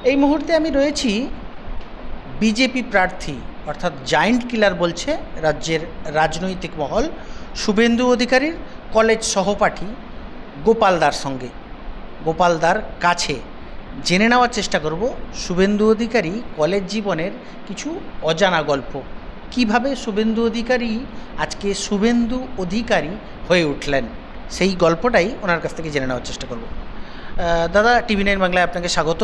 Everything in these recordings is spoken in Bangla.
এই মুহূর্তে আমি রয়েছি বিজেপি প্রার্থী অর্থাৎ জায়েন্ট কিলার বলছে রাজ্যের রাজনৈতিক মহল শুভেন্দু অধিকারীর কলেজ সহপাঠী গোপালদার সঙ্গে। গোপালদার কাছে জেনে নেওয়ার চেষ্টা করব শুভেন্দু অধিকারী কলেজ জীবনের কিছু অজানা গল্প, কিভাবে শুভেন্দু অধিকারী আজকে শুভেন্দু অধিকারী হয়ে উঠলেন, সেই গল্পটাই ওনার কাছ থেকে জেনে নেওয়ার চেষ্টা করব। দাদা, টিভি9 বাংলায় আপনাকে স্বাগত।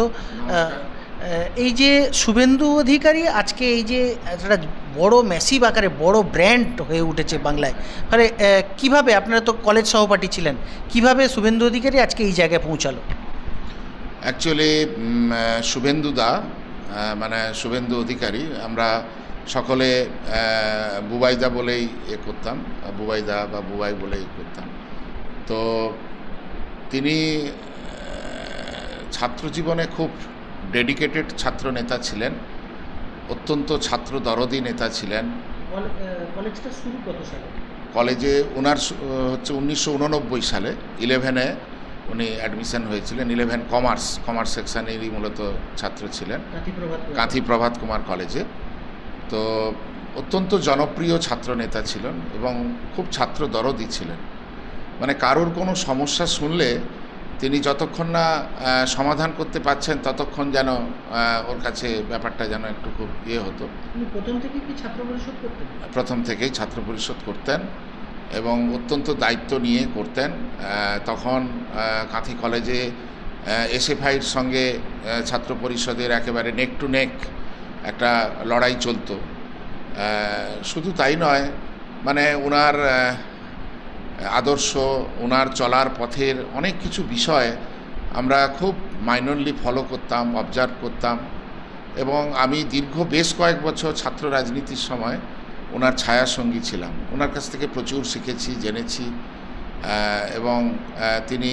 এই যে শুভেন্দু অধিকারী আজকে এই যে একটা বড় ম্যাসিভ আকারে বড় ব্র্যান্ড হয়ে উঠেছে বাংলায়, ফলে কিভাবে, আপনারা তো কলেজ সহপাঠী ছিলেন, কিভাবে শুভেন্দু অধিকারী আজকে এই জায়গায় পৌঁছালো? অ্যাকচুয়ালি শুভেন্দুদা মানে শুভেন্দু অধিকারী আমরা সকলে বুবাইদা বলেই করতাম, বুবাইদা বা বুবাই বলেই করতাম। তো তিনি ছাত্র জীবনে খুব ডেডিকেটেড ছাত্র নেতা ছিলেন, অত্যন্ত ছাত্র দরদি নেতা ছিলেন। কলেজটা শুরু কত সালে? কলেজে ওনার হচ্ছে 1989 সালে 11-এ উনি অ্যাডমিশন হয়েছিলেন। 11 কমার্স সেকশনেরই মূলত ছাত্র ছিলেন কাঁথি প্রভাত কুমার কলেজে। তো অত্যন্ত জনপ্রিয় ছাত্র নেতা ছিলেন এবং খুব ছাত্র দরদি ছিলেন। মানে কারোর কোনো সমস্যা শুনলে তিনি যতক্ষণ না সমাধান করতে পারছেন ততক্ষণ যেন ওর কাছে ব্যাপারটা যেন একটু খুব হতো। প্রথম থেকেই কি ছাত্র পরিষদ করতেন? প্রথম থেকেই ছাত্র পরিষদ করতেন এবং অত্যন্ত দায়িত্ব নিয়ে করতেন। তখন কাঁথি কলেজে এসএফআইয়ের সঙ্গে ছাত্র পরিষদের একেবারে নেক টু নেক একটা লড়াই চলতো। শুধু তাই নয়, মানে ওনার আদর্শ, ওনার চলার পথের অনেক কিছু বিষয় আমরা খুব মাইনরলি ফলো করতাম, অবজার্ভ করতাম এবং আমি দীর্ঘ বেশ কয়েক বছর ছাত্র রাজনীতির সময় ওনার ছায়াসঙ্গী ছিলাম। ওনার কাছ থেকে প্রচুর শিখেছি, জেনেছি এবং তিনি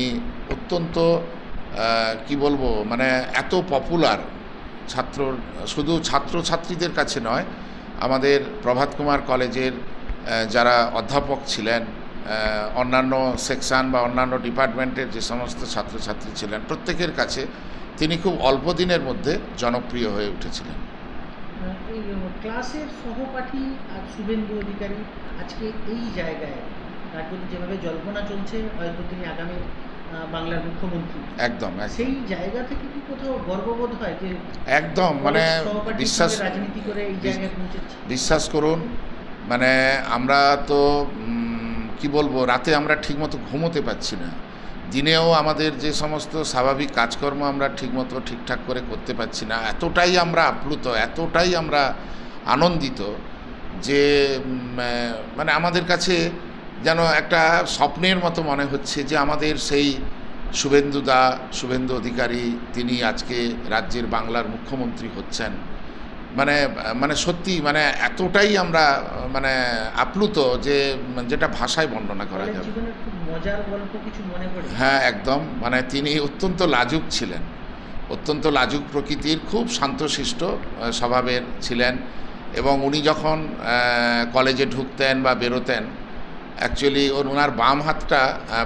অত্যন্ত কি বলবো, মানে এত পপুলার শুধু ছাত্রছাত্রীদের কাছে নয়, আমাদের প্রভাত কুমার কলেজের যারা অধ্যাপক ছিলেন, অন্যান্য সেকশন বা অন্যান্য ডিপার্টমেন্টের যে সমস্ত ছাত্রছাত্রী ছিলেন, প্রত্যেকের কাছে তিনি খুব অল্প দিনের মধ্যে জনপ্রিয় হয়ে উঠেছিলেন। ক্লাসের সহপাঠী আর শুভেন্দু অধিকারী আজকে এই জায়গায়, তার জন্য যেভাবে জল্পনা চলছে হয়তো তিনি আগামী বাংলার মুখ্যমন্ত্রী, একদম সেই জায়গা থেকে কি কোথাও গর্ববোধ হয় যে একদম, মানে রাজনীতি করে এই জায়গায় পৌঁছেছে? বিশ্বাস করুন, মানে আমরা তো কি বলবো, রাতে আমরা ঠিকমতো ঘুমোতে পারছি না, দিনেও আমাদের যে সমস্ত স্বাভাবিক কাজকর্ম আমরা ঠিকঠাক করে করতে পারছি না। এতটাই আমরা আপ্লুত, এতটাই আমরা আনন্দিত যে মানে আমাদের কাছে যেন একটা স্বপ্নের মতো মনে হচ্ছে যে আমাদের সেই শুভেন্দু অধিকারী তিনি আজকে রাজ্যের বাংলার মুখ্যমন্ত্রী হচ্ছেন। মানে সত্যি, মানে এতটাই আমরা মানে আপ্লুত যে যেটা ভাষায় বর্ণনা করা যাবে। মজার গল্প কিছু মনে পড়ে? হ্যাঁ, একদম। মানে তিনি অত্যন্ত লাজুক ছিলেন, অত্যন্ত লাজুক প্রকৃতির, খুব শান্তশিষ্ট স্বভাবের ছিলেন এবং উনি যখন কলেজে ঢুকতেন বা বেরোতেন, অ্যাকচুয়ালি ওনার বাম হাতটা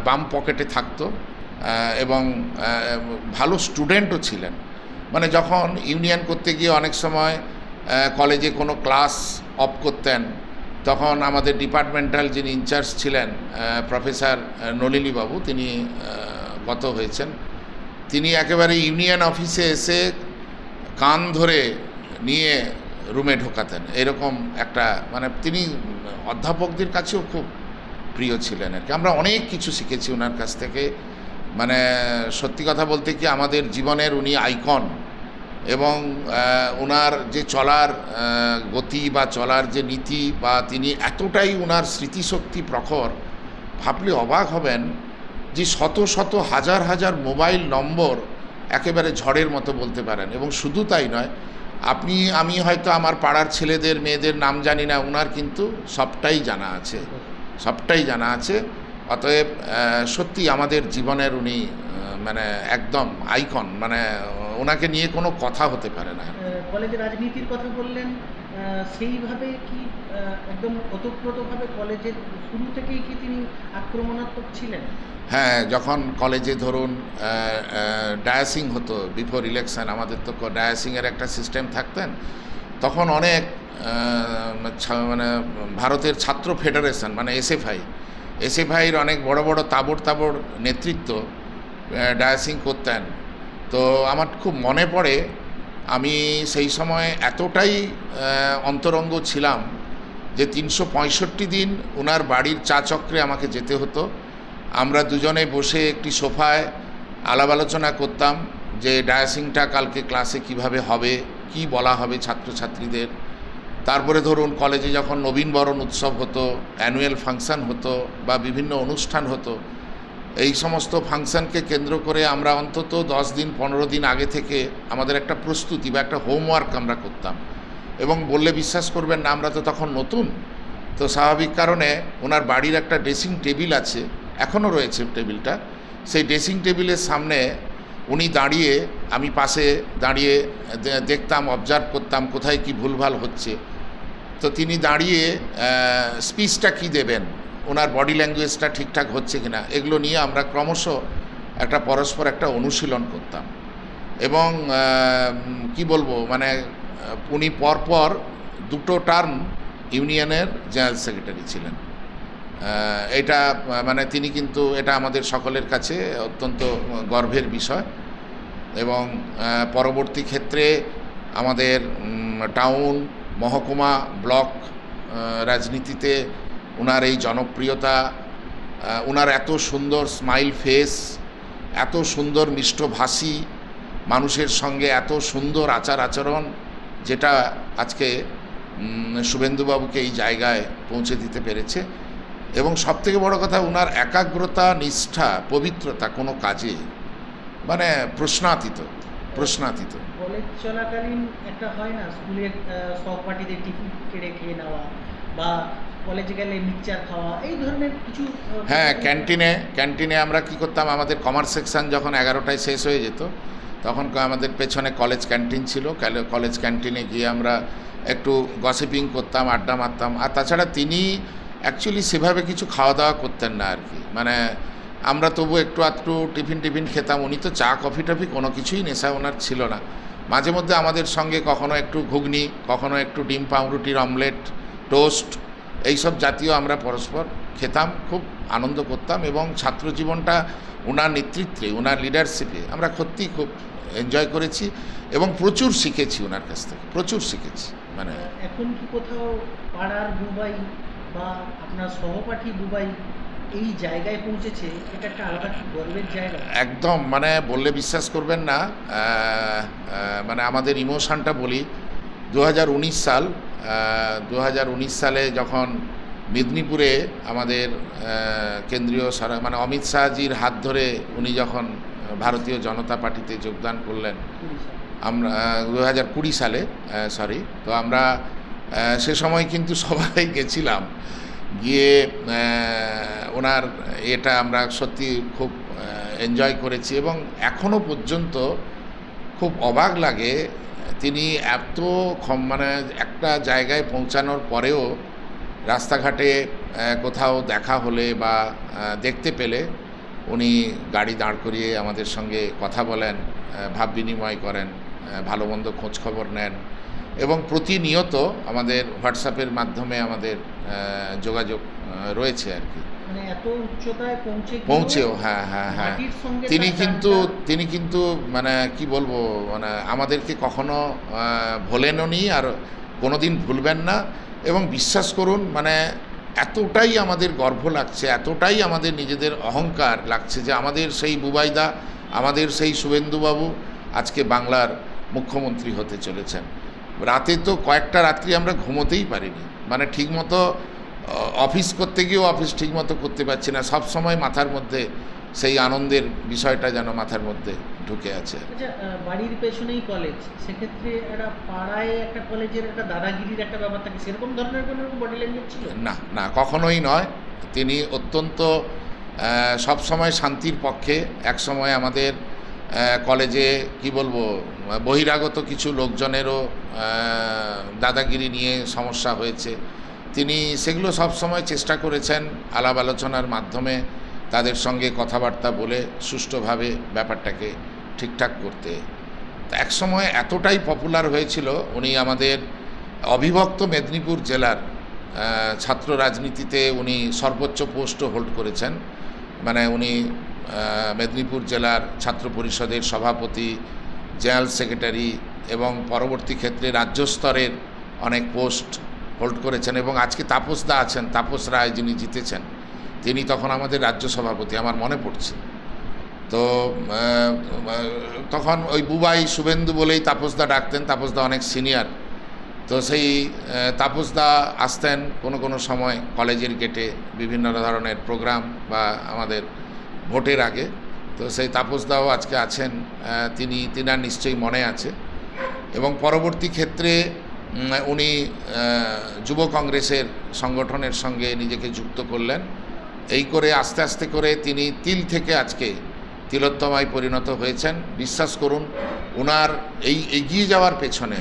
বাম পকেটে থাকতো এবং ভালো স্টুডেন্টও ছিলেন। মানে যখন ইউনিয়ন করতে গিয়ে অনেক সময় কলেজে কোনো ক্লাস অফ করতেন, তখন আমাদের ডিপার্টমেন্টাল যিনি ইনচার্জ ছিলেন প্রফেসর নলিনীবাবু, তিনি গত হয়েছেন, তিনি একেবারে ইউনিয়ন অফিসে এসে কান ধরে নিয়ে রুমে ঢোকাতেন। এরকম একটা, মানে তিনি অধ্যাপকদের কাছেও খুব প্রিয় ছিলেন আর কি। আমরা অনেক কিছু শিখেছি ওনার কাছ থেকে। মানে সত্যি কথা বলতে কি, আমাদের জীবনের উনি আইকন এবং ওনার যে চলার গতি বা চলার যে নীতি, বা তিনি এতটাই ওনার স্মৃতিশক্তি প্রখর, ভাবলে অবাক হবেন যে শত শত হাজার হাজার মোবাইল নম্বর একেবারে ঝড়ের মতো বলতে পারেন। এবং শুধু তাই নয়, আমি হয়তো আমার পাড়ার ছেলেদের মেয়েদের নাম জানি না, ওনার কিন্তু সবটাই জানা আছে। অতএব সত্যি আমাদের জীবনের উনি মানে একদম আইকন, মানে ওনাকে নিয়ে কোনো কথা হতে পারে না। কলেজে রাজনীতির কথা বললেন, সেইভাবে কি একদম ওতপ্রোতভাবে কলেজের শুরু থেকেই কি তিনি আক্রমণাত্মক ছিলেন? হ্যাঁ, যখন কলেজে ধরুন ডায়াসিং হতো বিফোর ইলেকশন, আমাদের তো ডায়াসিংয়ের একটা সিস্টেম থাকতেন। তখন অনেক মানে ভারতের ছাত্র ফেডারেশন মানে এসএফআইয়ের অনেক বড় বড় তাবড় তাবড় নেতৃত্ব ডায়াসিং করতেন। তো আমার খুব মনে পড়ে, আমি সেই সময় এতটাই অন্তরঙ্গ ছিলাম যে 365 দিন ওনার বাড়ির চা চক্রে আমাকে যেতে হতো। আমরা দুজনে বসে একটি সোফায় আলাপ আলোচনা করতাম যে ডায়াসিংটা কালকে ক্লাসে কিভাবে হবে, কি বলা হবে ছাত্রছাত্রীদের। তারপরে ধরুন কলেজে যখন নবীনবরণ উৎসব হতো, অ্যানুয়াল ফাংশন হতো বা বিভিন্ন অনুষ্ঠান হতো, এই সমস্ত ফাংশনকে কেন্দ্র করে আমরা অন্তত 10 দিন 15 দিন আগে থেকে আমাদের একটা প্রস্তুতি বা একটা হোমওয়ার্ক আমরা করতাম। এবং বললে বিশ্বাস করবেন না, আমরা তো তখন নতুন, তো স্বাভাবিক কারণে ওনার বাড়ির একটা ড্রেসিং টেবিল আছে, এখনও রয়েছে টেবিলটা। সেই ড্রেসিং টেবিলের সামনে উনি দাঁড়িয়ে, আমি পাশে দাঁড়িয়ে দেখতাম, অবজার্ভ করতাম কোথায় কি ভুলভাল হচ্ছে। তো তিনি দাঁড়িয়ে স্পিচটা কি দেবেন, ওনার বডি ল্যাঙ্গুয়েজটা ঠিকঠাক হচ্ছে কিনা, এগুলো নিয়ে আমরা ক্রমশ পরস্পর একটা অনুশীলন করতাম। এবং কি বলবো, মানে উনি পরপর 2টো টার্ম ইউনিয়নের জেনারেল সেক্রেটারি ছিলেন। এটা মানে তিনি কিন্তু এটা আমাদের সকলের কাছে অত্যন্ত গর্বের বিষয়। এবং পরবর্তী ক্ষেত্রে আমাদের টাউন, মহকুমা, ব্লক রাজনীতিতে ওনার এই জনপ্রিয়তা, ওনার এত সুন্দর স্মাইল ফেস, এত সুন্দর মিষ্টভাষী, মানুষের সঙ্গে এত সুন্দর আচার আচরণ, যেটা আজকে শুভেন্দুবাবুকে এই জায়গায় পৌঁছে দিতে পেরেছে। এবং সবথেকে বড় কথা, ওনার একাগ্রতা, নিষ্ঠা, পবিত্রতা কোনো কাজে মানে প্রশ্নাতীত। কলেজ চলাকালীন একটা হয় না, স্কুলের সহপাঠীদের টিফিন কেড়ে খেয়ে নেওয়া বা কলেজে গেলে মিক্সচার খাওয়া, এই ধরনের কিছু? হ্যাঁ, ক্যান্টিনে আমরা কি করতাম, আমাদের কমার্স সেকশন যখন 11টায় শেষ হয়ে যেত, তখন আমাদের পেছনে কলেজ ক্যান্টিন ছিল। কলেজ ক্যান্টিনে গিয়ে আমরা একটু গসিপিং করতাম, আড্ডা মারতাম। আর তাছাড়া তিনি অ্যাকচুয়ালি সেভাবে কিছু খাওয়া দাওয়া করতেন না আর কি। মানে আমরা তবু একটু আধটু টিফিন খেতাম। উনি তো চা কফি টফি কোনো কিছুই নেশা ওনার ছিল না। মাঝে মধ্যে আমাদের সঙ্গে কখনো একটু ঘুগনি, কখনো একটু ডিম পাউরুটির অমলেট, টোস্ট, এইসব জাতীয় আমরা পরস্পর খেতাম, খুব আনন্দ করতাম। এবং ছাত্র জীবনটা ওনার নেতৃত্বে, ওনার লিডারশিপে আমরা সত্যিই খুব এনজয় করেছি এবং প্রচুর শিখেছি ওনার কাছ থেকে, প্রচুর শিখেছি। মানে এখন কি কোথাও পাড়ার বুবাই বা আপনার সহপাঠী বুবাই এই জায়গায় পৌঁছেছে, এটা একটা আলাদা গর্বের জায়গা? একদম, মানে বললে বিশ্বাস করবেন না, মানে আমাদের ইমোশনটা বলি। 2019 সালে যখন মেদিনীপুরে আমাদের কেন্দ্রীয় মানে অমিত শাহজির হাত ধরে উনি যখন ভারতীয় জনতা পার্টিতে যোগদান করলেন, আমরা 2020 সালে তো আমরা সে সময় কিন্তু সবাই গেছিলাম, গিয়ে ওনার এটা আমরা সত্যি খুব এনজয় করেছি। এবং এখনও পর্যন্ত খুব অবাক লাগে, তিনি এত মানে একটা জায়গায় পৌঁছানোর পরেও রাস্তাঘাটে কোথাও দেখা হলে বা দেখতে পেলে উনি গাড়ি দাঁড় করিয়ে আমাদের সঙ্গে কথা বলেন, ভাব বিনিময় করেন, ভালো মন্দ খোঁজখবর নেন। এবং প্রতিনিয়ত আমাদের হোয়াটসঅ্যাপের মাধ্যমে আমাদের যোগাযোগ রয়েছে আর কি। মানে এত উচ্চতায় পৌঁছেও হ্যাঁ, তিনি কিন্তু মানে কি বলবো, মানে আমাদেরকে কখনো ভোলেননি আর কোনোদিন ভুলবেন না। এবং বিশ্বাস করুন, মানে এতটাই আমাদের গর্ব লাগছে, এতটাই আমাদের নিজেদের অহংকার লাগছে যে আমাদের সেই বুবাইদা, আমাদের সেই শুভেন্দুবাবু আজকে বাংলার মুখ্যমন্ত্রী হতে চলেছেন। রাতে তো কয়েকটা রাত্রি আমরা ঘুমোতেই পারিনি, মানে ঠিকমতো অফিস করতে গিয়েও অফিস ঠিকমতো করতে পারছি না। সব সময় মাথার মধ্যে সেই আনন্দের বিষয়টা যেন মাথার মধ্যে ঢুকে আছে। আচ্ছা, বাড়ির পেছনেই কলেজ, সেক্ষেত্রে একটা পাড়ায় একটা কলেজের একটা দাদাগিরির একটা ব্যাপার থাকে, সেরকম ধরনের কোনো বডি ল্যাঙ্গুয়েজ ছিল না, কখনোই নয়। তিনি অত্যন্ত সবসময় শান্তির পক্ষে। এক সময় আমাদের কলেজে কি বলবো, বহিরাগত কিছু লোকজনেরও দাদাগিরি নিয়ে সমস্যা হয়েছে। তিনি সেগুলো সবসময় চেষ্টা করেছেন আলাপ আলোচনার মাধ্যমে তাদের সঙ্গে কথাবার্তা বলে সুষ্ঠুভাবে ব্যাপারটাকে ঠিকঠাক করতে। একসময় এতটাই পপুলার হয়েছিল, উনি আমাদের অবিভক্ত মেদিনীপুর জেলার ছাত্র রাজনীতিতে উনি সর্বোচ্চ পোস্টও হোল্ড করেছেন। মানে উনি মেদিনীপুর জেলার ছাত্র পরিষদের সভাপতি, জেনারেল সেক্রেটারি এবং পরবর্তী ক্ষেত্রে রাজ্য স্তরের অনেক পোস্ট হোল্ড করেছেন। এবং আজকে তাপসদা আছেন, তাপস রায় যিনি জিতেছেন, তিনি তখন আমাদের রাজ্য সভাপতি, আমার মনে পড়ছে। তো তখন ওই বুবাই শুভেন্দু বলেই তাপসদা ডাকতেন, তাপসদা অনেক সিনিয়র। তো সেই তাপসদা আসতেন কোনো সময় কলেজের গেটে বিভিন্ন ধরনের প্রোগ্রাম বা আমাদের ভোটের আগে। তো সেই তাপসদাও আজকে আছেন, তিনার নিশ্চয়ই মনে আছে। এবং পরবর্তী ক্ষেত্রে উনি যুব কংগ্রেসের সংগঠনের সঙ্গে নিজেকে যুক্ত করলেন। এই করে আস্তে আস্তে করে তিনি তিল থেকে আজকে তিলোত্তমায় পরিণত হয়েছেন। বিশ্বাস করুন, ওনার এই এগিয়ে যাওয়ার পেছনে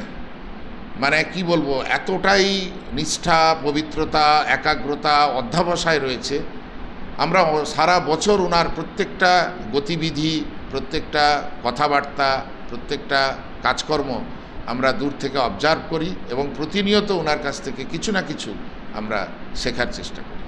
মানে কি বলবো, এতটাই নিষ্ঠা, পবিত্রতা, একাগ্রতা, অধ্যবসায় রয়েছে। আমরা সারা বছর ওনার প্রত্যেকটা গতিবিধি, প্রত্যেকটা কথাবার্তা, প্রত্যেকটা কাজকর্ম আমরা দূর থেকে অবজার্ভ করি এবং প্রতিনিয়ত ওনার কাছ থেকে কিছু না কিছু আমরা শেখার চেষ্টা করি।